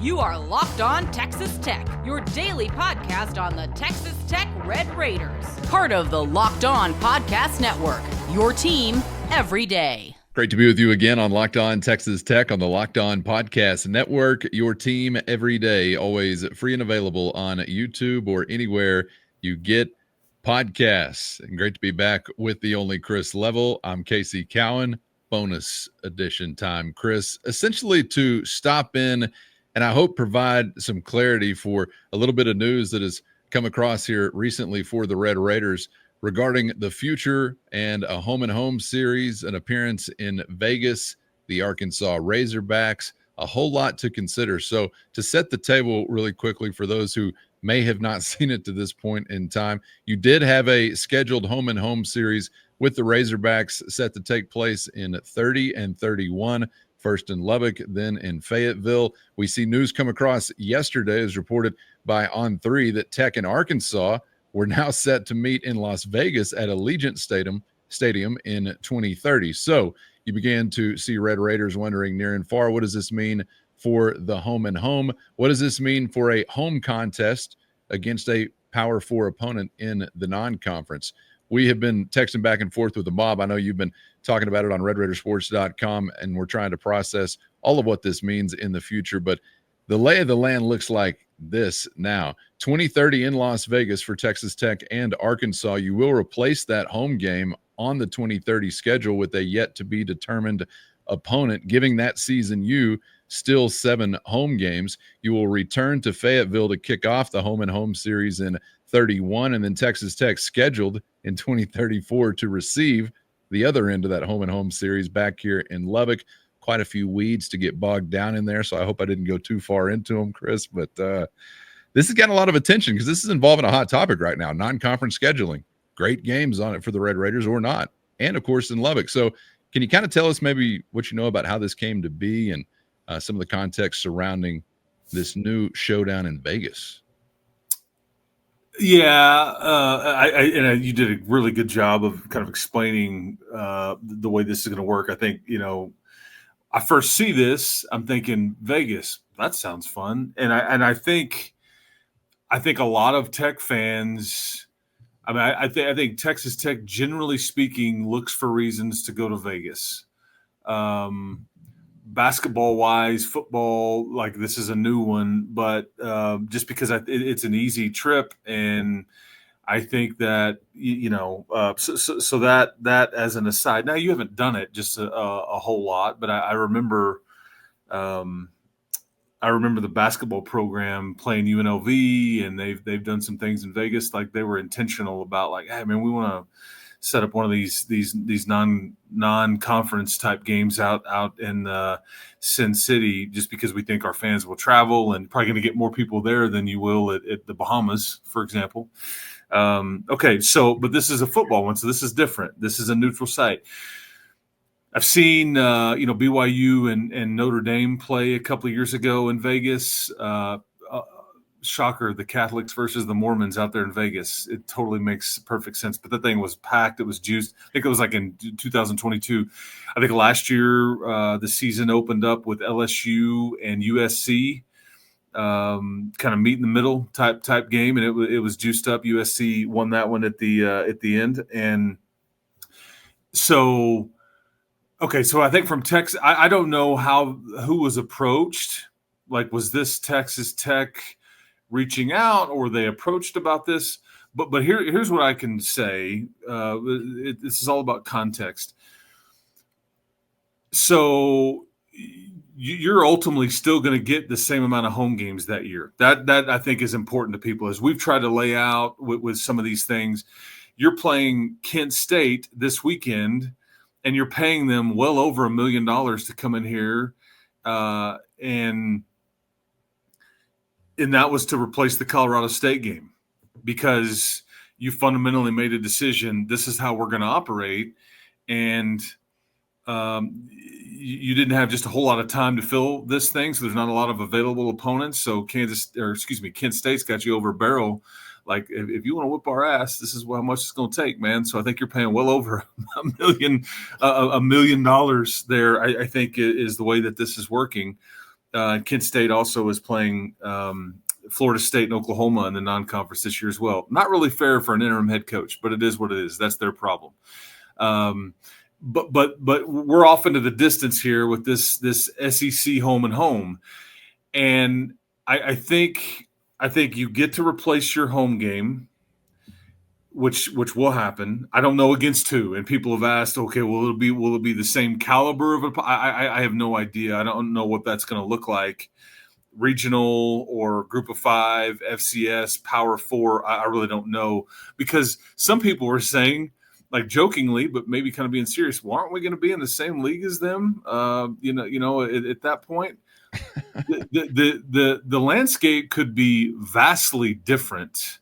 You are Locked On Texas Tech, your daily podcast on the Texas Tech Red Raiders. Part of the Locked On Podcast Network, your team every day. Great to be with you again on Locked On Texas Tech on the Locked On Podcast Network, your team every day, always free and available on YouTube or anywhere you get podcasts. And great to be back with the only Chris Level. I'm Casey Cowan, bonus edition time. Chris, essentially to stop in and I hope provide some clarity for a little bit of news that has come across here recently for the Red Raiders regarding the future and a home and home series, an appearance in Vegas, the Arkansas Razorbacks, a whole lot to consider. So to set the table really quickly for those who may have not seen it to this point in time, you did have a scheduled home and home series with the Razorbacks set to take place in 30 and 31. First in Lubbock, then in Fayetteville. We see news come across yesterday, as reported by On3, that Tech and Arkansas were now set to meet in Las Vegas at Allegiant Stadium in 2030. So you began to see Red Raiders wondering near and far, what does this mean for the home and home? What does this mean for a home contest against a Power 4 opponent in the non-conference? We have been texting back and forth with the mob. I know you've been talking about it on RedRaidersports.com, and we're trying to process all of what this means in the future. But the lay of the land looks like this now. 2030 in Las Vegas for Texas Tech and Arkansas. You will replace that home game on the 2030 schedule with a yet-to-be-determined opponent, giving that season U still 7 home games. You will return to Fayetteville to kick off the home and home series in 31, and then Texas Tech scheduled in 2034 to receive the other end of that home and home series back here in Lubbock. Quite a few weeds to get bogged down in there, so I hope I didn't go too far into them, Chris. But this has gotten a lot of attention because this is involving a hot topic right now, non-conference scheduling. Great games on it for the Red Raiders or not, and, of course, in Lubbock. So can you kind of tell us maybe what you know about how this came to be and some of the context surrounding this new showdown in Vegas? Yeah, you did a really good job of kind of explaining the way this is going to work. I think, I first see this, I'm thinking Vegas. That sounds fun, and I think a lot of Tech fans. I mean, I think Texas Tech, generally speaking, looks for reasons to go to Vegas. Basketball wise, football, like this is a new one, but just because it's an easy trip, and I think that so that as an aside. Now you haven't done it just a whole lot, but I remember the basketball program playing UNLV, and they've done some things in Vegas, like they were intentional about, like, hey man, we want to set up one of these non-conference type games out in Sin City, just because we think our fans will travel and probably going to get more people there than you will at the Bahamas, for example. Okay, but this is a football one, so this is different. This is a neutral site. I've seen BYU and Notre Dame play a couple of years ago in Vegas. Shocker, the Catholics versus the Mormons out there in Vegas. It totally makes perfect sense. But the thing was packed. It was juiced. I think it was like in 2022. I think last year the season opened up with LSU and USC, kind of meet in the middle type game, and it was juiced up. USC won that one at the end, and so okay. So I think from Texas, I don't know who was approached. Like, was this Texas Tech reaching out, or they approached about this? But here's what I can say. This is all about context. So you're ultimately still going to get the same amount of home games that year. That I think is important to people, as we've tried to lay out with some of these things. You're playing Kent State this weekend, and you're paying them well over $1 million to come in here, and that was to replace the Colorado State game, because you fundamentally made a decision. This is how we're going to operate. And you didn't have just a whole lot of time to fill this thing. So there's not a lot of available opponents. So Kent State's got you over a barrel. Like, if you want to whip our ass, this is how much it's going to take, man. So I think you're paying well over $1 million there, I think, is the way that this is working. Kent State also is playing Florida State and Oklahoma in the non-conference this year as well. Not really fair for an interim head coach, but it is what it is. That's their problem. But we're off into the distance here with this SEC home and home, and I think you get to replace your home game, which will happen. I don't know against who, and people have asked, okay, will it be the same caliber of I have no idea. I don't know what that's going to look like. Regional or Group of Five, FCS, Power Four. I really don't know, because some people were saying, like jokingly, but maybe kind of being serious, well, aren't we going to be in the same league as them? At that point, the landscape could be vastly different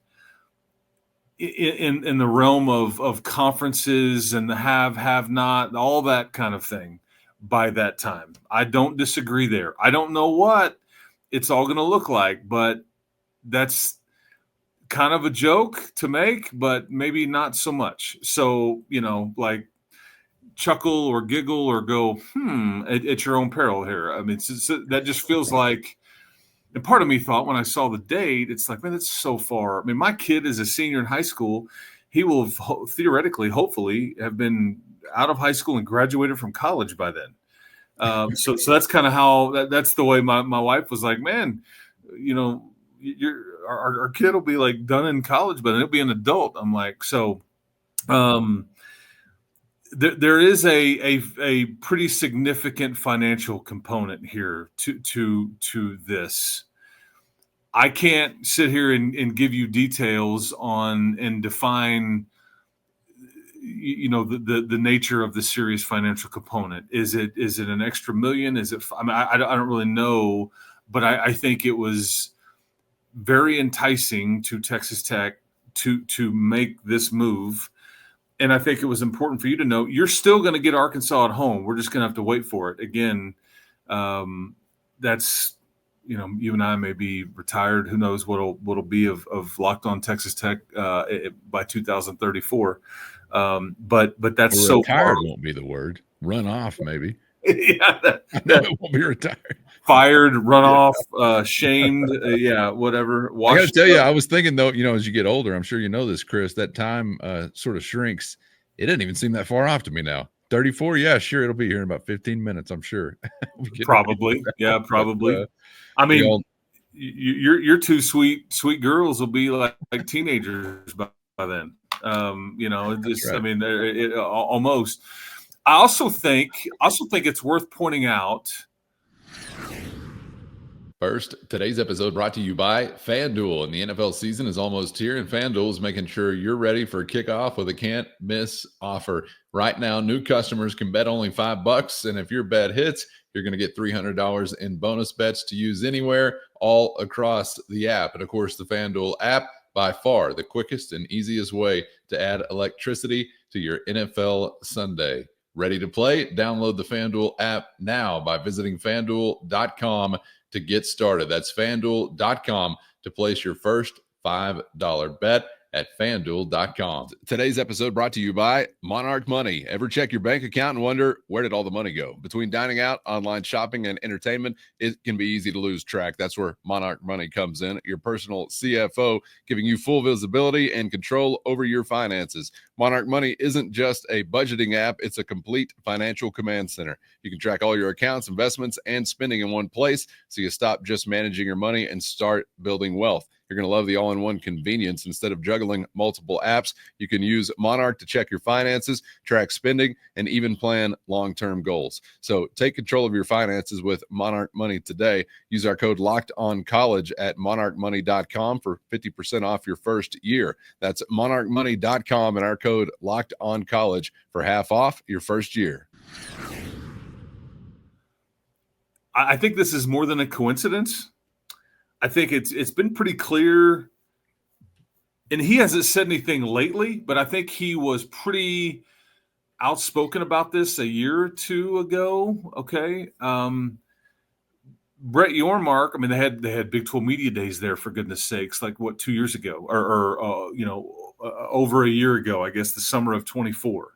in the realm of conferences and the have not, all that kind of thing by that time. I don't disagree there. I don't know what it's all going to look like, but that's kind of a joke to make, but maybe not so much. So, like chuckle or giggle or go, at your own peril here. I mean, that just feels like, and part of me thought when I saw the date, it's like, man, that's so far. I mean, my kid is a senior in high school. He will theoretically, hopefully, have been out of high school and graduated from college by then. So that's kind of how that's the way my wife was like, man, our kid will be like done in college, but he'll be an adult. I'm like, so there is a pretty significant financial component here to this. I can't sit here and give you details on and define, the nature of the serious financial component. Is it an extra million? Is it? I mean, I don't really know, but I think it was very enticing to Texas Tech to make this move. And I think it was important for you to know you're still going to get Arkansas at home. We're just going to have to wait for it. Again, that's, you and I may be retired. Who knows what'll be of Locked On Texas Tech by 2034. But that's so retired far. Won't be the word. Run off, maybe. Yeah, it won't be retired. Fired, run off, shamed, whatever. I got to tell you, I was thinking though, as you get older, I'm sure you know this, Chris, that time sort of shrinks. It doesn't even seem that far off to me now. 34, yeah, sure, it'll be here in about 15 minutes, I'm sure. Probably, yeah, probably. I mean, your two sweet girls will be like teenagers by then. Just right. I mean, almost. I also think it's worth pointing out. First, today's episode brought to you by FanDuel, and the NFL season is almost here, and FanDuel is making sure you're ready for kickoff with a can't-miss offer. Right now, new customers can bet only $5, and if your bet hits, you're going to get $300 in bonus bets to use anywhere, all across the app. And, of course, the FanDuel app, by far the quickest and easiest way to add electricity to your NFL Sunday. Ready to play? Download the FanDuel app now by visiting FanDuel.com to get started. That's FanDuel.com to place your first $5 bet at FanDuel.com. Today's episode brought to you by Monarch Money. Ever check your bank account and wonder, where did all the money go? Between dining out, online shopping, and entertainment, it can be easy to lose track. That's where Monarch Money comes in, your personal CFO, giving you full visibility and control over your finances. Monarch Money isn't just a budgeting app, it's a complete financial command center. You can track all your accounts, investments, and spending in one place, so you stop just managing your money and start building wealth. You're going to love the all-in-one convenience. Instead of juggling multiple apps, you can use Monarch to check your finances, track spending, and even plan long-term goals. So take control of your finances with Monarch Money today. Use our code LOCKEDONCollege at monarchmoney.com for 50% off your first year. That's monarchmoney.com and our code LOCKEDONCollege for half off your first year. I think this is more than a coincidence. I think it's been pretty clear, and he hasn't said anything lately, but I think he was pretty outspoken about this a year or two ago. Okay. Brett Yormark, I mean, they had Big 12 Media Days there, for goodness sakes, like 2 years ago or over a year ago, I guess the summer of 24.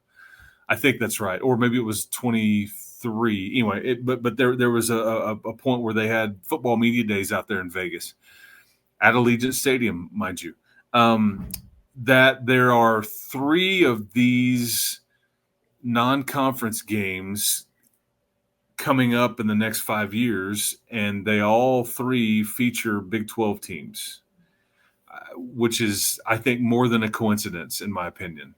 I think that's right. Or maybe it was 23. 3. Anyway, but there was a point where they had football media days out there in Vegas at Allegiant Stadium, mind you, that there are 3 of these non-conference games coming up in the next 5 years, and they all 3 feature Big 12 teams, which is, I think, more than a coincidence, in my opinion.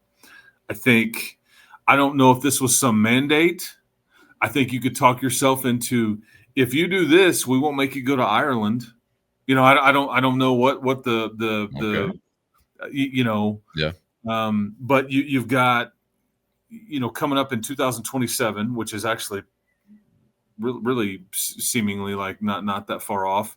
I don't know if this was some mandate. I think you could talk yourself into, if you do this, we won't make you go to Ireland. I don't know what the Yeah. But you've got, coming up in 2027, which is actually really seemingly like not that far off.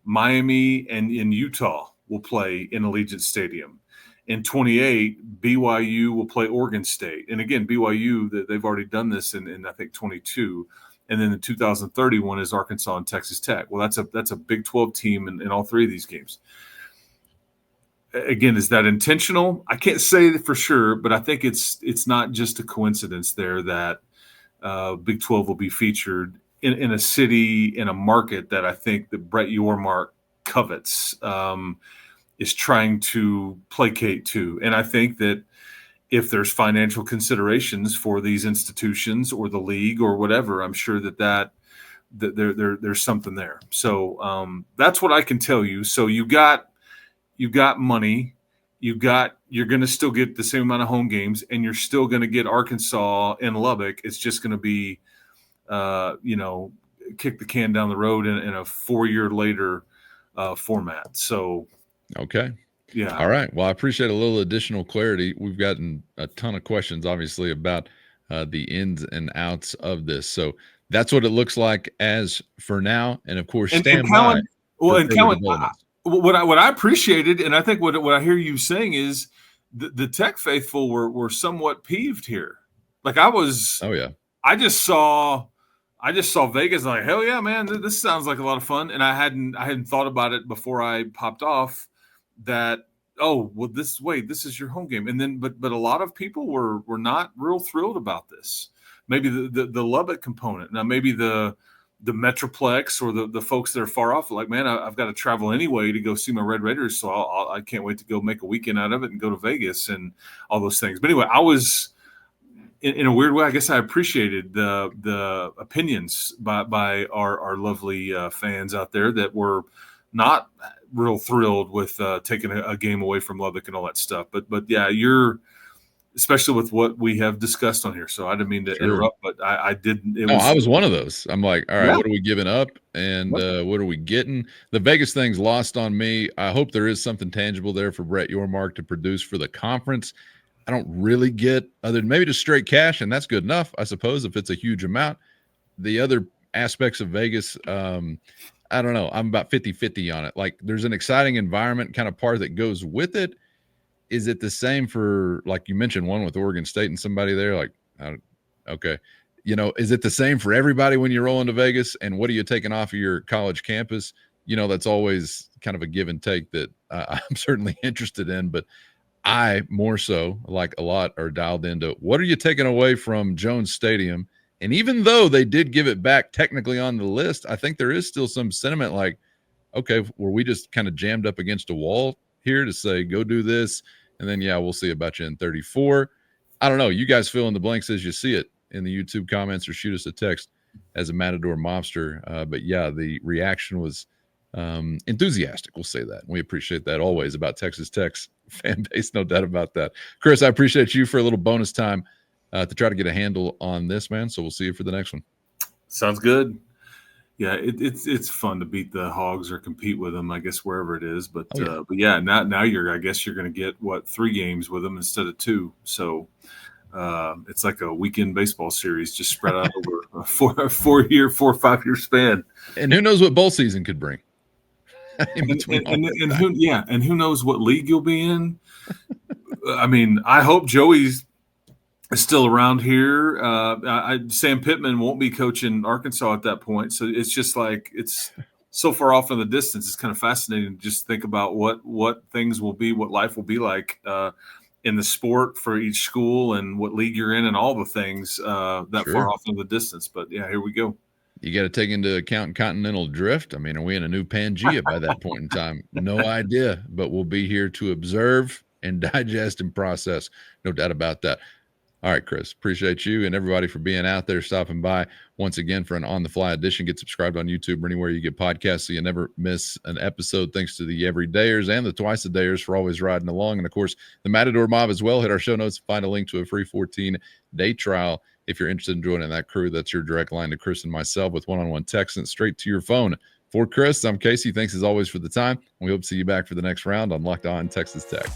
Miami and in Utah will play in Allegiant Stadium. In 28, BYU will play Oregon State. And again, BYU, they've already done this in I think 22. And then the 2031 is Arkansas and Texas Tech. Well, that's a Big 12 team in all 3 of these games. Again, is that intentional? I can't say that for sure, but I think it's not just a coincidence there that Big 12 will be featured in a city, in a market that I think that Brett Yormark covets, is trying to placate to. And I think that if there's financial considerations for these institutions or the league or whatever, I'm sure that there's something there. So that's what I can tell you. So you got money, you're going to still get the same amount of home games, and you're still going to get Arkansas and Lubbock. It's just going to be, kick the can down the road in a 4-year later format. So, okay. Yeah. All right. Well, I appreciate a little additional clarity. We've gotten a ton of questions, obviously, about the ins and outs of this. So that's what it looks like as for now. And of course, stand by. Well, and Kellen, what I appreciated, and I think what I hear you saying is the Tech faithful were somewhat peeved here. Like I was. Oh yeah. I just saw Vegas, like, hell yeah, man, this sounds like a lot of fun. And I hadn't thought about it before I popped off that, oh, well, this is your home game. And then, but a lot of people were not real thrilled about this. Maybe the Lubbock component. Now, maybe the Metroplex or the folks that are far off, like, man, I've got to travel anyway to go see my Red Raiders. So I can't wait to go make a weekend out of it and go to Vegas and all those things. But anyway, I was, in a weird way, I guess I appreciated the opinions by our lovely fans out there that were not real thrilled with taking a game away from Lubbock and all that stuff. But yeah, you're, especially with what we have discussed on here. So I didn't mean to interrupt, but I didn't. I was one of those. I'm like, all right, what are we giving up? And what are we getting? The Vegas thing's lost on me. I hope there is something tangible there for Brett Yormark to produce for the conference. I don't really get, other than maybe just straight cash, and that's good enough, I suppose, if it's a huge amount. The other aspects of Vegas, I don't know. I'm about 50-50 on it. Like, there's an exciting environment kind of part that goes with it. Is it the same for, like you mentioned, one with Oregon State and somebody there? Like, okay. Is it the same for everybody when you're rolling to Vegas? And what are you taking off of your college campus? That's always kind of a give and take that I'm certainly interested in. But I more so, like a lot, are dialed into what are you taking away from Jones Stadium? And even though they did give it back technically on the list, I think there is still some sentiment like, okay, were we just kind of jammed up against a wall here to say, go do this? And then, yeah, we'll see about you in 34. I don't know. You guys fill in the blanks as you see it in the YouTube comments or shoot us a text as a Matador mobster. But yeah, the reaction was enthusiastic. We'll say that. We appreciate that always about Texas Tech's fan base. No doubt about that. Chris, I appreciate you for a little bonus time to try to get a handle on this, man. So we'll see you for the next one. Sounds good. Yeah, it's fun to beat the Hogs or compete with them, I guess, wherever it is. But but yeah, now I guess you're going to get 3 games with them instead of 2. So it's like a weekend baseball series just spread out over a 4 or 5 year span. And who knows what bowl season could bring? And who knows what league you'll be in? I mean, I hope Joey's still around here. Sam Pittman won't be coaching Arkansas at that point, so it's just like it's so far off in the distance. It's kind of fascinating to just think about what things will be, what life will be like in the sport for each school and what league you're in and all the things that far off in the distance. But yeah, here we go. You got to take into account continental drift. I mean, are we in a new Pangea by that point in time? No idea, but we'll be here to observe and digest and process. No doubt about that. All right, Chris, appreciate you and everybody for being out there, stopping by once again for an On the Fly edition. Get subscribed on YouTube or anywhere you get podcasts so you never miss an episode. Thanks to the everydayers and the twice-a-dayers for always riding along. And, of course, the Matador Mob as well. Hit our show notes, find a link to a free 14-day trial if you're interested in joining that crew. That's your direct line to Chris and myself with one-on-one texting straight to your phone. For Chris, I'm Casey. Thanks as always for the time. We hope to see you back for the next round on Locked On Texas Tech.